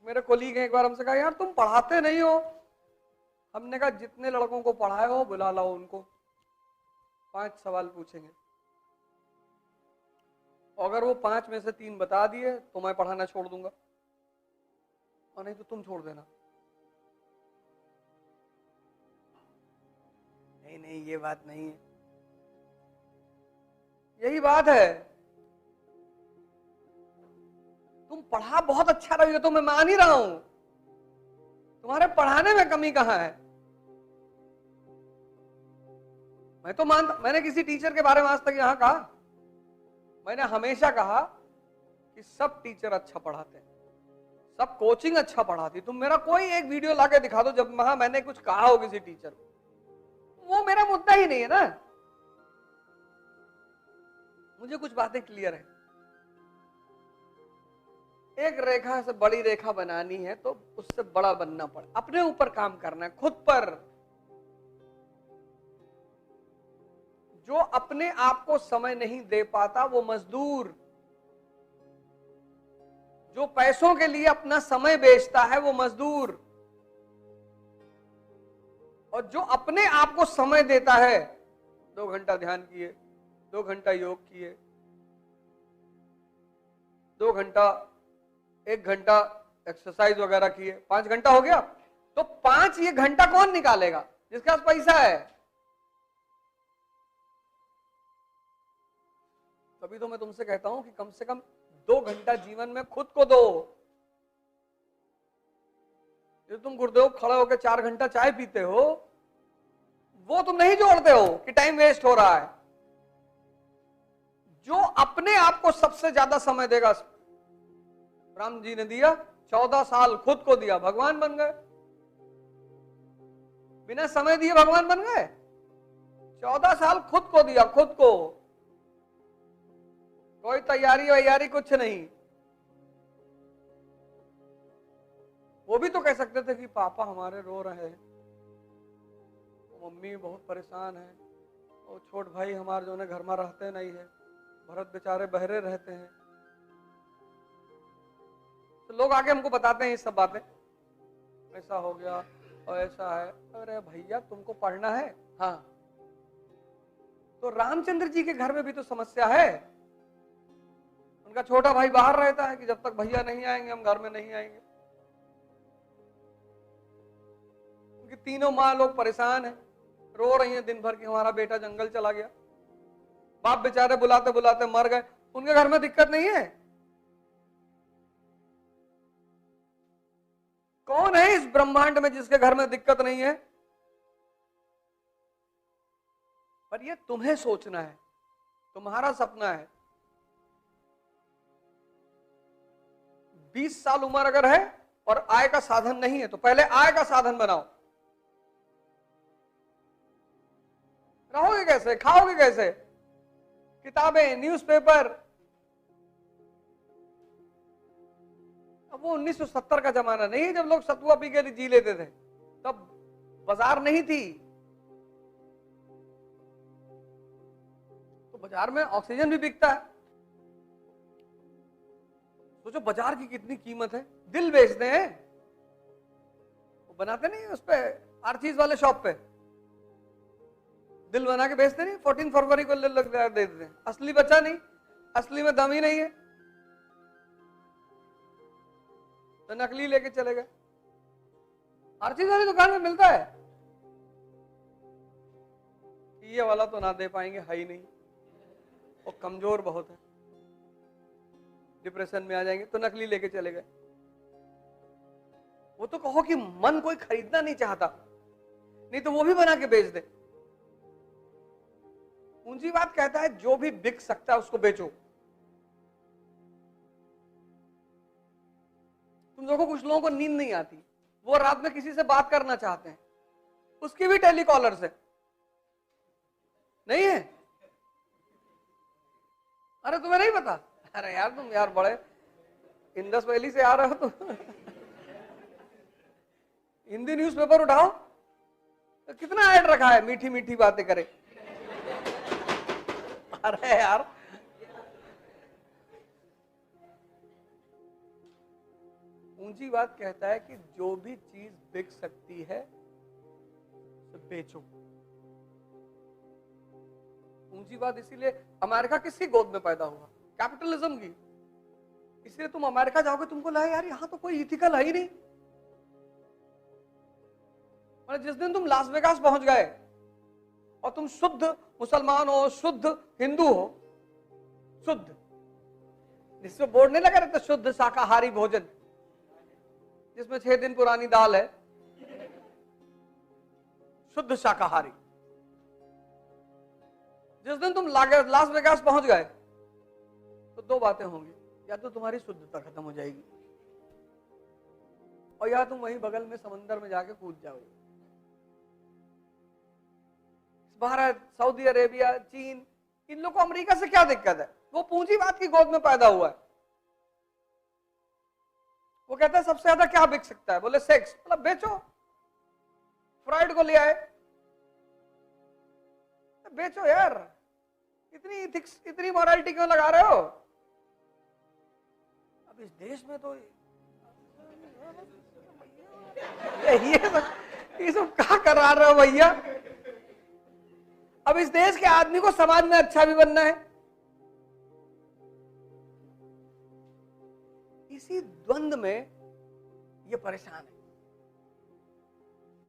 मेरे कोलीग हैं, एक बार हमसे कहा यार तुम पढ़ाते नहीं हो। हमने कहा जितने लड़कों को पढ़ाए हो बुला लाओ उनको, 5 सवाल पूछेंगे, अगर वो 5 में से 3 बता दिए तो मैं पढ़ाना छोड़ दूंगा, और नहीं तो तुम छोड़ देना। नहीं नहीं ये बात नहीं है, यही बात है। तुम पढ़ा बहुत अच्छा रही हो तो मैं मान ही रहा हूं, तुम्हारे पढ़ाने में कमी कहां है। मैं तो मानता, मैंने किसी टीचर के बारे में आज तक यहां कहा, मैंने हमेशा कहा कि सब टीचर अच्छा पढ़ाते हैं, सब कोचिंग अच्छा पढ़ाती। तुम मेरा कोई एक वीडियो लाके दिखा दो जब मैंने कुछ कहा हो किसी टीचर को, वो मेरा मुद्दा ही नहीं है ना। मुझे कुछ बातें क्लियर है, एक रेखा से बड़ी रेखा बनानी है तो उससे बड़ा बनना पड़े, अपने ऊपर काम करना है, खुद पर। जो अपने आप को समय नहीं दे पाता वो मजदूर, जो पैसों के लिए अपना समय बेचता है वो मजदूर, और जो अपने आप को समय देता है, 2 घंटा ध्यान किए, 2 घंटा योग किए, 2 घंटा 1 घंटा एक्सरसाइज वगैरह किए, 5 घंटा हो गया, तो 5 ये घंटा कौन निकालेगा? जिसके पास पैसा है। तभी तो मैं तुमसे कहता हूं कि कम से कम 2 घंटा जीवन में खुद को दो। जो तुम गुरुदेव खड़े होकर 4 घंटा चाय पीते हो, वो तुम नहीं जोड़ते हो कि टाइम वेस्ट हो रहा है। जो अपने आप को सबसे ज्यादा समय देगा, राम जी ने दिया 14 साल खुद को दिया, भगवान बन गए। बिना समय दिए भगवान बन गए? 14 साल खुद को दिया, खुद को, कोई तैयारी वैयारी कुछ नहीं। वो भी तो कह सकते थे कि पापा हमारे रो रहे हैं, मम्मी बहुत परेशान है, और छोट भाई हमारे जो है घर में रहते नहीं है, भरत बेचारे बहरे रहते हैं। तो लोग आके हमको बताते हैं ये सब बातें, ऐसा हो गया और ऐसा है। अरे भैया तुमको पढ़ना है, हाँ, तो रामचंद्र जी के घर में भी तो समस्या है। उनका छोटा भाई बाहर रहता है कि जब तक भैया नहीं आएंगे हम घर में नहीं आएंगे। उनकी तीनों माँ लोग परेशान हैं, रो रही हैं दिन भर कि हमारा बेटा जंगल चला गया। बाप बेचारे बुलाते बुलाते मर गए। उनके घर में दिक्कत नहीं है। कौन है इस ब्रह्मांड में जिसके घर में दिक्कत नहीं है? पर ये तुम्हें सोचना है, तुम्हारा सपना है। 20 साल उम्र अगर है और आय का साधन नहीं है तो पहले आय का साधन बनाओ। रहोगे कैसे, खाओगे कैसे? किताबें, न्यूज़पेपर। अब वो 1970 का जमाना नहीं है जब लोग सतुआ पी के जी लेते थे, तब बाजार नहीं थी, तो बाजार में ऑक्सीजन भी बिकता है। सोचो बाजार की कितनी कीमत है। दिल बेचते हैं, वो बनाते नहीं उस पे, हर चीज वाले शॉप पे दिल बना के बेचते नहीं, 14 फरवरी को लग दे देते हैं। असली बचा नहीं, असली में दम ही नहीं है, तो नकली लेके चले गए। हर चीज वाली दुकान में मिलता है, ये वाला तो ना दे पाएंगे, है ही नहीं, वो कमजोर बहुत है, डिप्रेशन में आ जाएंगे, तो नकली लेके चले गए। वो तो कहो कि मन कोई खरीदना नहीं चाहता, नहीं तो वो भी बना के बेच दे। पूंजीवाद कहता है जो भी बिक सकता है उसको बेचो। तुम देखो कुछ लोगों को नींद नहीं आती, वो रात में किसी से बात करना चाहते हैं, उसकी भी टेलीकॉलर से नहीं है। अरे तुम्हें नहीं पता? अरे यार तुम यार बड़े इंडस वैली से आ रहे हो तुम। हिंदी न्यूज़पेपर उठाओ तो कितना ऐड रखा है, मीठी मीठी बातें करे। अरे यार पूंजीवाद कहता है कि जो भी चीज बिक सकती है तो बेचो। पूंजीवाद इसीलिए अमेरिका किसकी गोद में पैदा हुआ? कैपिटलिज्म की। इसलिए तुम अमेरिका जाओगे, तुमको लगा यार यहां तो कोई इथिकल है ही नहीं। मतलब जिस दिन तुम लास वेगास पहुंच गए और तुम शुद्ध मुसलमान हो, शुद्ध हिंदू हो, शुद्ध, जिसमें बोर्ड नहीं लगा रहता शुद्ध शाकाहारी भोजन, जिसमें 6 दिन पुरानी दाल है, शुद्ध शाकाहारी। जिस दिन तुम लास वेगास पहुंच गए तो 2 बातें होंगी, या तो तुम्हारी शुद्धता खत्म हो जाएगी और या तुम वहीं बगल में समंदर में जाके कूद जाओगे। भारत, सऊदी अरेबिया, चीन, इन लोगों को अमेरिका से क्या दिक्कत है? वो पूंजीवाद की गोद में पैदा हुआ है। वो कहता है सबसे ज्यादा क्या बिक सकता है? बोले सेक्स। मतलब बेचो। फ्राइड को ले आए, बेचो यार। इतनी मॉरलिटी क्यों लगा रहे हो? अब इस देश में तो ये सब क्या करा रहे हो भैया? अब इस देश के आदमी को समाज में अच्छा भी बनना है। इसी द्वंद में ये परेशान है।